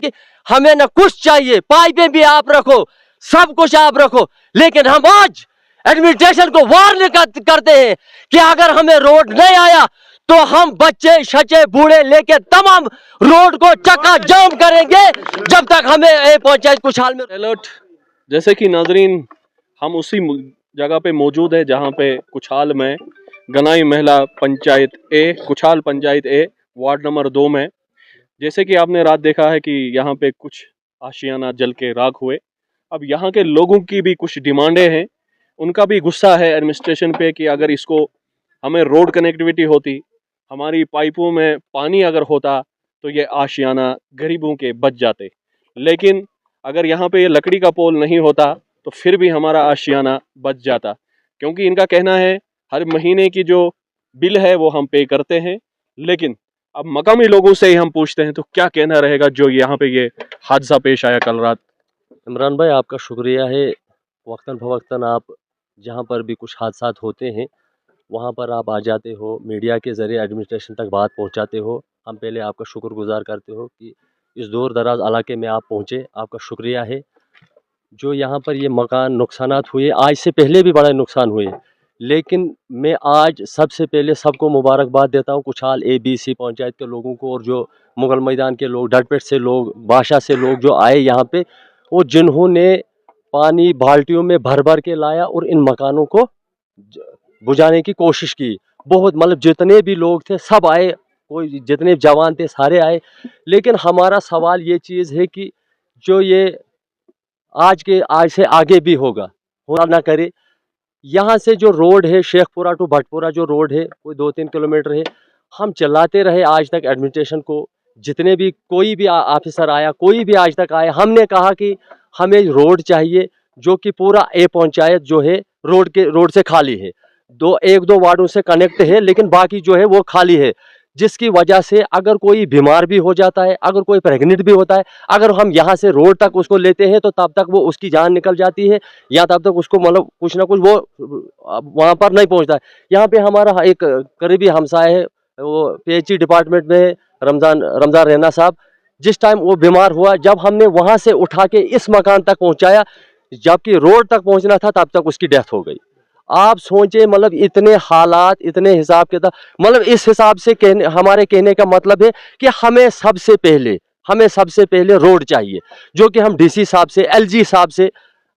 कि हमें न कुछ चाहिए, पाइपें भी आप रखो, सब कुछ आप रखो, लेकिन हम आज एडमिनिस्ट्रेशन को वार्न करते हैं कि अगर हमें रोड नहीं आया तो हम बच्चे शच्चे बूढ़े लेके तमाम रोड को चक्का जाम करेंगे जब तक हमें पंचायत कुछाल में अलर्ट। जैसे कि नाजरीन, हम उसी जगह पे मौजूद है जहाँ पे कुछाल में गनाई महिला पंचायत ए, कुछाल पंचायत ए, वार्ड नंबर 2 में। जैसे कि आपने रात देखा है कि यहाँ पे कुछ आशियाना जल के राख हुए। अब यहाँ के लोगों की भी कुछ डिमांडें हैं, उनका भी गुस्सा है एडमिनिस्ट्रेशन पे कि अगर इसको हमें रोड कनेक्टिविटी होती, हमारी पाइपों में पानी अगर होता तो ये आशियाना गरीबों के बच जाते। लेकिन अगर यहाँ पे ये लकड़ी का पोल नहीं होता तो फिर भी हमारा आशियाना बच जाता, क्योंकि इनका कहना है हर महीने की जो बिल है वो हम पे करते हैं। लेकिन अब मकामी लोगों से ही हम पूछते हैं तो क्या कहना रहेगा जो यहाँ पे ये हादसा पेश आया कल रात। इमरान भाई, आपका शुक्रिया है। वक्तन फवक्तन आप जहाँ पर भी कुछ हादसा होते हैं वहाँ पर आप आ जाते हो, मीडिया के ज़रिए एडमिनिस्ट्रेशन तक बात पहुँचाते हो। हम पहले आपका शुक्रगुजार करते हो कि इस दूर दराज इलाके में आप पहुँचे, आपका शुक्रिया है। जो यहाँ पर ये मकान नुकसानात हुए, आज से पहले भी बड़ा नुकसान हुए, लेकिन मैं आज सबसे पहले सबको मुबारकबाद देता हूँ कुछाल ABC पंचायत के लोगों को, और जो मुगल मैदान के लोग, डटपेट से लोग, बादशाह से लोग जो आए यहाँ पे, वो जिन्होंने पानी बाल्टियों में भर भर के लाया और इन मकानों को बुझाने की कोशिश की। बहुत मतलब जितने भी लोग थे सब आए, कोई जितने जवान थे सारे आए। लेकिन हमारा सवाल ये चीज़ है कि जो ये आज से आगे भी होगा, होना ना करे। यहाँ से जो रोड है शेखपुरा टू भटपुरा जो रोड है कोई 2-3 किलोमीटर है, हम चलाते रहे आज तक एडमिनिस्ट्रेशन को, जितने भी कोई भी ऑफिसर आया, कोई भी आज तक आया, हमने कहा कि हमें रोड चाहिए जो कि पूरा ए पंचायत जो है रोड से खाली है। 1-2 वार्डों से कनेक्ट है लेकिन बाकी जो है वो खाली है, जिसकी वजह से अगर कोई बीमार भी हो जाता है, अगर कोई प्रेग्नेंट भी होता है, अगर हम यहाँ से रोड तक उसको लेते हैं तो तब तक वो उसकी जान निकल जाती है, या तब तक उसको मतलब कुछ ना कुछ वो वहाँ पर नहीं पहुँचता है। यहाँ पे हमारा एक करीबी हमसाय है, वो PHE डिपार्टमेंट में है, रमज़ान रैना साहब। जिस टाइम वो बीमार हुआ, जब हमने वहाँ से उठा के इस मकान तक पहुँचाया, जबकि रोड तक पहुँचना था, तब तक उसकी डेथ हो गई। आप सोचे, मतलब इतने हालात, इतने हिसाब के था, मतलब इस हिसाब से हमारे कहने का मतलब है कि हमें सबसे पहले रोड चाहिए, जो कि हम DC साहब से, LG साहब से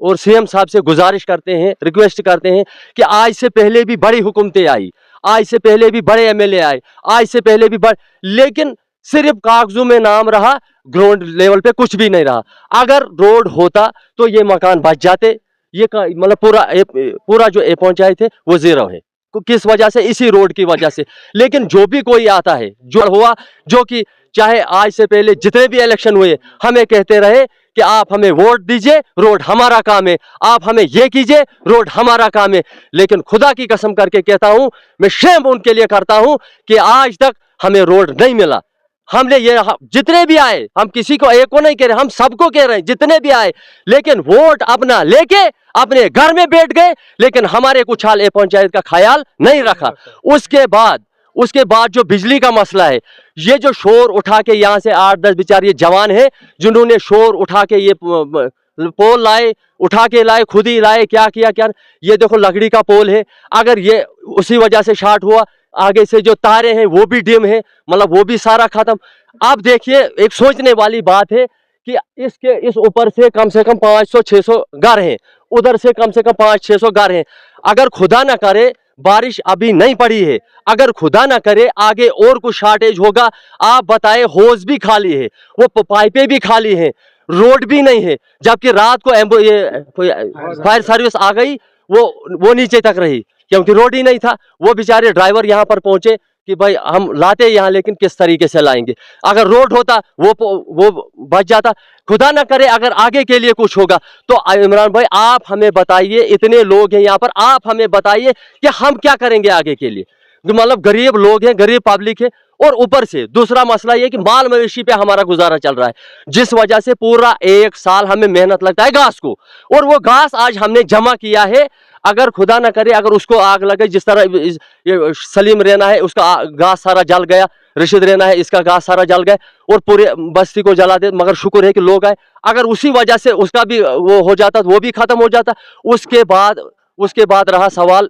और CM साहब से गुजारिश करते हैं, रिक्वेस्ट करते हैं कि आज से पहले भी बड़ी हुकूमतें आई, आज से पहले भी बड़े MLA आए, आज से पहले भी लेकिन सिर्फ कागजों में नाम रहा, ग्राउंड लेवल पे कुछ भी नहीं रहा। अगर रोड होता तो ये मकान बच जाते। ये मतलब पूरा जो ए पंचायत है वो ज़ीरो है। किस वजह से? इसी रोड की वजह से। लेकिन जो भी कोई आता है, जो हुआ, जो कि चाहे आज से पहले जितने भी इलेक्शन हुए, हमें कहते रहे कि आप हमें वोट दीजिए, रोड हमारा काम है, आप हमें ये कीजिए, रोड हमारा काम है। लेकिन खुदा की कसम करके कहता हूं, मैं शेम उनके लिए करता हूं कि आज तक हमें रोड नहीं मिला। हमने ये जितने भी आए, हम किसी को एक को नहीं कह रहे, हम सबको कह रहे हैं, जितने भी आए, लेकिन वोट अपना लेके अपने घर में बैठ गए, लेकिन हमारे कुछाल ए पंचायत का ख्याल नहीं रखा। उसके बाद जो बिजली का मसला है, ये जो शोर उठा के यहाँ से 8-10 बेचारे जवान हैं जिन्होंने शोर उठा के ये पोल लाए, उठा के लाए, खुद ही लाए, क्या किया क्या। ये देखो लकड़ी का पोल है, अगर ये उसी वजह से शॉर्ट हुआ, आगे से जो तारे हैं वो भी डिम है, मतलब वो भी सारा खत्म। अब देखिए, एक सोचने वाली बात है कि इस ऊपर से कम 500-600 घर हैं, उधर से कम 500-600 घर हैं। अगर खुदा ना करे, बारिश अभी नहीं पड़ी है, अगर खुदा ना करे आगे और कुछ शॉर्टेज होगा, आप बताएं, होज भी खाली है, वो पाइपें भी खाली हैं, रोड भी नहीं है। जबकि रात को फायर सर्विस आ गई, वो नीचे तक रही क्योंकि रोड ही नहीं था। वो बेचारे ड्राइवर यहाँ पर पहुंचे कि भाई हम लाते यहाँ, लेकिन किस तरीके से लाएंगे। अगर रोड होता वो बच जाता। खुदा ना करे अगर आगे के लिए कुछ होगा तो इमरान भाई आप हमें बताइए, इतने लोग हैं यहाँ पर, आप हमें बताइए कि हम क्या करेंगे आगे के लिए। मतलब गरीब लोग हैं, गरीब पब्लिक है, और ऊपर से दूसरा मसला ये कि माल मवेशी पे हमारा गुजारा चल रहा है, जिस वजह से पूरा 1 साल हमें मेहनत लगता है घास को, और वो घास आज हमने जमा किया है। अगर खुदा ना करे अगर उसको आग लगे, जिस तरह ये सलीम रेना है उसका घास सारा जल गया, रशीद रेना है इसका घास सारा जल गया और पूरे बस्ती को जला दे, मगर शुक्र है कि लोग आए। अगर उसी वजह से उसका भी वो हो जाता तो वो भी खत्म हो जाता। उसके बाद रहा सवाल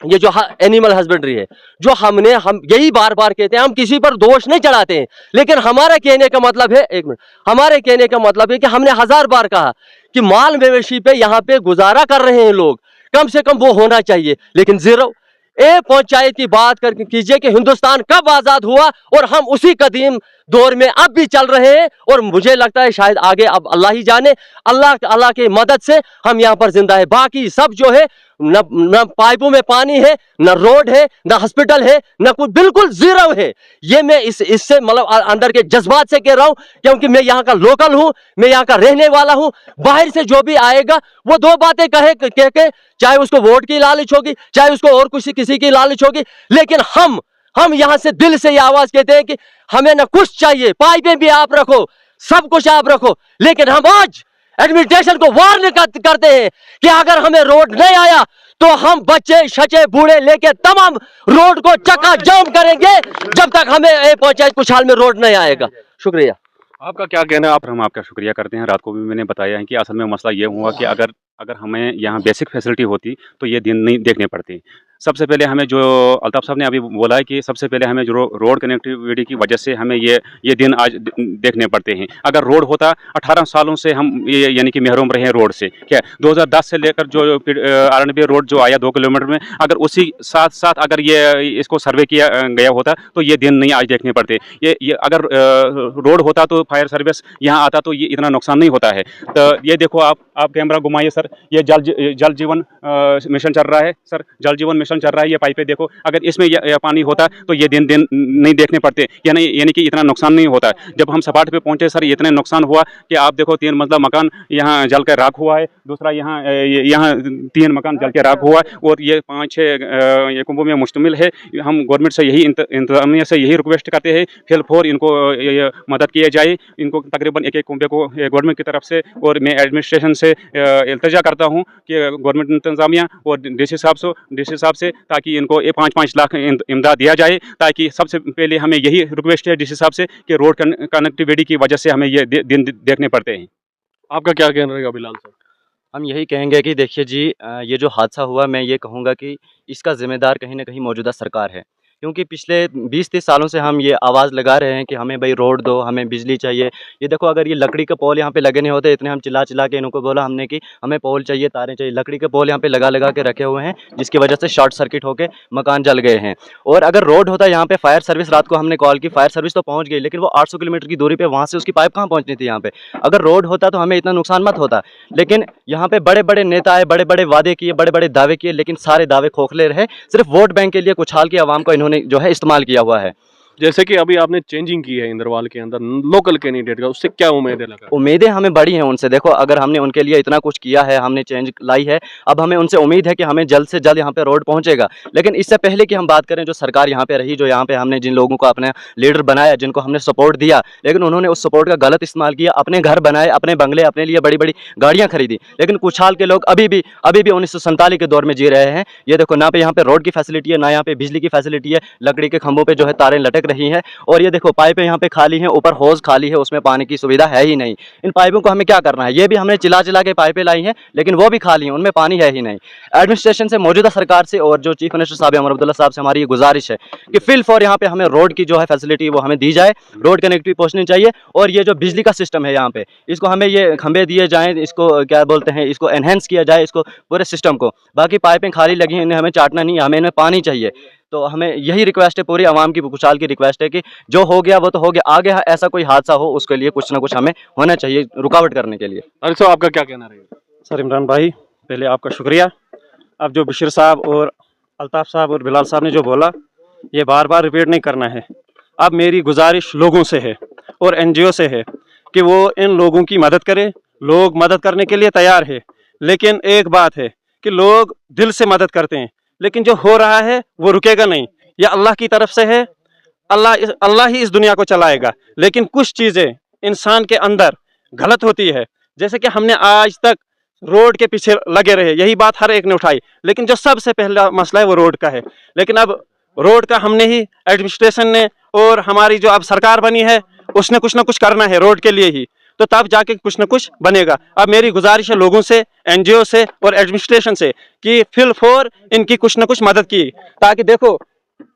ये जो एनिमल हस्बेंड्री है, जो हम यही बार बार कहते हैं, हम किसी पर दोष नहीं चढ़ाते हैं, लेकिन हमारा कहने का मतलब है, एक मिनट, हमारे कहने का मतलब है कि हमने 1000 बार कहा कि माल मवेशी पे यहाँ पे गुजारा कर रहे हैं लोग, कम से कम वो होना चाहिए, लेकिन जीरो। एक पंचायत की बात करके कीजिए कि हिंदुस्तान कब आजाद हुआ, और हम उसी कदीम दौर में अब भी चल रहे हैं, और मुझे लगता है शायद आगे अब अल्लाह ही जाने, अल्लाह की मदद से हम यहाँ पर जिंदा है। बाकी सब जो है न पाइपों में पानी है, न रोड है, न हॉस्पिटल है, न कुछ, बिल्कुल जीरो है। ये मैं इससे मतलब अंदर के जज्बात से कह रहा हूं, क्योंकि मैं यहाँ का लोकल हूं, मैं यहाँ का रहने वाला हूं। बाहर से जो भी आएगा वो दो बातें कह के, चाहे उसको वोट की लालच होगी, चाहे उसको और किसी की लालच होगी, लेकिन हम यहाँ से दिल से ये आवाज कहते हैं कि हमें न कुछ चाहिए, पाइपें भी आप रखो, सब कुछ आप रखो, लेकिन हम आज एडमिनिस्ट्रेशन को वार्न करते हैं कि अगर हमें रोड नहीं आया तो हम बच्चे शचे बूढ़े लेके तमाम रोड को चक्का जाम करेंगे, जब तक हमें पंचायत कुछाल में रोड नहीं आएगा। शुक्रिया। आपका क्या कहना है? आप हम आपका शुक्रिया करते हैं। रात को भी मैंने बताया है कि असल में मसला ये हुआ कि अगर हमें यहाँ बेसिक फैसिलिटी होती तो ये दिन नहीं देखने पड़ते। सबसे पहले हमें जो अल्ताफ साहब ने अभी बोला है कि सबसे पहले हमें जो रोड कनेक्टिविटी की वजह से हमें ये दिन आज देखने पड़ते हैं। अगर रोड होता, 18 सालों से हम ये यानी कि महरूम रहे हैं रोड से। क्या 2010 से लेकर जो RNB रोड जो आया 2 किलोमीटर में, अगर उसी साथ अगर ये इसको सर्वे किया गया होता तो ये दिन नहीं आज देखने पड़ते। ये अगर रोड होता तो फायर सर्विस यहाँ आता तो ये इतना नुकसान नहीं होता है। तो ये देखो, आप कैमरा घुमाइए सर, ये जल जीवन मिशन चल रहा है सर, जल जीवन मिशन चल रहा है। ये पाइपें देखो, अगर इसमें ये पानी होता तो ये दिन नहीं देखने पड़ते, यानी कि इतना नुकसान नहीं होता। जब हम सपाट पे पहुंचे सर, इतने नुकसान हुआ कि आप देखो 3 मंजिला मकान यहाँ जल कर राख हुआ है, दूसरा यहाँ 3 मकान जल के राख हुआ है, और ये 5-6 कुंभों में मुश्तमिल है। हम गवर्नमेंट से यही इंतजामिया से यही रिक्वेस्ट करते हैं, फिल फोर इनको मदद किया जाए। इनको तकरीबन एक कुंभे को गवर्नमेंट की तरफ से, और मैं एडमिनिस्ट्रेशन से इल्तिजा करता हूँ कि गवर्नमेंट इंतजामिया और डीसी साहब से ताकि इनको 5-5 लाख इमदाद दिया जाए। ताकि सबसे पहले हमें यही रिक्वेस्ट है डीसी साहब से कि रोड कनेक्टिविटी की वजह से हमें ये दिन देखने पड़ते हैं। आपका क्या कहना रहेगा बिलाल साहब? हम यही कहेंगे कि देखिए जी, ये जो हादसा हुआ, मैं ये कहूँगा कि इसका ज़िम्मेदार कहीं न कहीं मौजूदा सरकार है, क्योंकि पिछले 20-30 सालों से हम ये आवाज़ लगा रहे हैं कि हमें भाई रोड दो, हमें बिजली चाहिए। ये देखो, अगर ये लकड़ी के पोल यहाँ पे लगे नहीं होते, इतने हम चिल्ला के इनको बोला हमने कि हमें पोल चाहिए, तारें चाहिए, लकड़ी के पोल यहाँ पे लगा के रखे हुए हैं, जिसकी वजह से शॉर्ट सर्किट होकर मकान जल गए हैं। और अगर रोड होता, यहाँ पे फायर सर्विस, रात को हमने कॉल की, फायर सर्विस तो पहुँच गई, लेकिन वो 800 किलोमीटर की दूरी पर, वहाँ से उसकी पाइप कहाँ पहुँचनी थी यहाँ पे। अगर रोड होता तो हमें इतना नुकसान मत होता। लेकिन यहाँ पे बड़े बड़े नेता आए, बड़े बड़े वादे किए, बड़े बड़े दावे किए, लेकिन सारे दावे खोखले रहे। सिर्फ वोट बैंक के लिए कुछाल की आवाम को इन्होंने जो है इस्तेमाल किया हुआ है। जैसे कि अभी आपने चेंजिंग की है इंद्रवाल के अंदर लोकल कैंडिडेट का, उससे क्या उम्मीदें लगा? उम्मीदें हमें बड़ी हैं उनसे। देखो, अगर हमने उनके लिए इतना कुछ किया है, हमने चेंज लाई है, अब हमें उनसे उम्मीद है कि हमें जल्द से जल्द यहाँ पे रोड पहुँचेगा। लेकिन इससे पहले कि हम बात करें, जो सरकार यहाँ पे रही, जो यहाँ पे हमने जिन लोगों को अपने लीडर बनाया, जिनको हमने सपोर्ट दिया, लेकिन उन्होंने उस सपोर्ट का गलत इस्तेमाल किया, अपने घर बनाए, अपने बंगले, अपने लिए बड़ी बड़ी गाड़ियाँ खरीदी। लेकिन कुछाल के लोग अभी भी 1947 के दौर में जी रहे हैं। ये देखो, ना पे यहाँ पे रोड की फैसिलिटी है, ना यहाँ पे बिजली की फैसिलिटी है, लकड़ी के खंभों पर जो है तारें लटक रही हैं। और ये देखो, पाइपें यहाँ पे खाली हैं, ऊपर होज खाली है, उसमें पानी की सुविधा है ही नहीं। इन पाइपों को हमें क्या करना है? ये भी हमने चिल्ला के पाइपें लाई हैं, लेकिन वो भी खाली हैं, उनमें पानी है ही नहीं। एडमिनिस्ट्रेशन से, मौजूदा सरकार से और जो चीफ मिनिस्टर साहब अमर अब्दुल्ला साहब से हमारी ये गुजारिश है कि फिल फॉर यहाँ पे हमें रोड की जो है फैसिलिटी वो हमें दी जाए, रोड कनेक्टिविटी पहुँचनी चाहिए। और ये जो बिजली का सिस्टम है यहाँ पे, इसको हमें ये खंभे दिए जाएँ, इसको क्या बोलते हैं, इसको एनहेंस किया जाए, इसको पूरे सिस्टम को। बाकी पाइपें खाली लगी हैं, इन्हें हमें चाटना नहीं, हमें इनमें पानी चाहिए। तो हमें यही रिक्वेस्ट है, पूरी आवाम की, कुछाल की रिक्वेस्ट है कि जो हो गया वो तो हो गया, आगे ऐसा कोई हादसा हो उसके लिए कुछ ना कुछ हमें होना चाहिए रुकावट करने के लिए। अरे सर, आपका क्या कहना रहेगा? सर इमरान भाई, पहले आपका शुक्रिया। अब जो बशीर साहब और अल्ताफ साहब और बिलाल साहब ने जो बोला, ये बार बार रिपीट नहीं करना है। अब मेरी गुजारिश लोगों से है और NGO से है कि वो इन लोगों की मदद करें। लोग मदद करने के लिए तैयार है, लेकिन एक बात है कि लोग दिल से मदद करते हैं, लेकिन जो हो रहा है वो रुकेगा नहीं। यह अल्लाह की तरफ से है, अल्लाह ही इस दुनिया को चलाएगा, लेकिन कुछ चीज़ें इंसान के अंदर गलत होती है। जैसे कि हमने आज तक रोड के पीछे लगे रहे, यही बात हर एक ने उठाई, लेकिन जो सबसे पहला मसला है वो रोड का है। लेकिन अब रोड का हमने ही, एडमिनिस्ट्रेशन ने और हमारी जो अब सरकार बनी है उसने कुछ ना कुछ करना है रोड के लिए ही, तो तब जाके कुछ ना कुछ बनेगा। अब मेरी गुजारिश है लोगों से, एनजीओ से और एडमिनिस्ट्रेशन से कि फिल फोर इनकी कुछ ना कुछ मदद की, ताकि देखो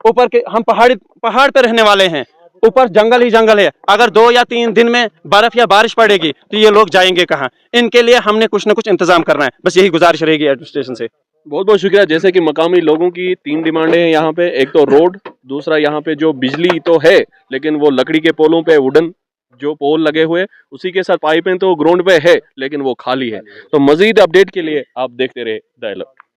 ऊपर के हम पहाड़ पे रहने वाले हैं, ऊपर जंगल ही जंगल है। अगर 2 या 3 दिन में बर्फ या बारिश पड़ेगी तो ये लोग जाएंगे कहाँ? इनके लिए हमने कुछ ना कुछ इंतजाम करना है, बस यही गुजारिश रहेगी एडमिनिस्ट्रेशन से। बहुत बहुत शुक्रिया। जैसे कि मकामी लोगों की 3 डिमांडें हैं यहाँ पे, एक तो रोड, दूसरा यहाँ पे जो बिजली तो है लेकिन वो लकड़ी के पोलों पे वुडन जो पोल लगे हुए, उसी के साथ पाइपें तो ग्राउंड पे है लेकिन वो खाली है। तो मजीद अपडेट के लिए आप देखते रहे डायलॉग।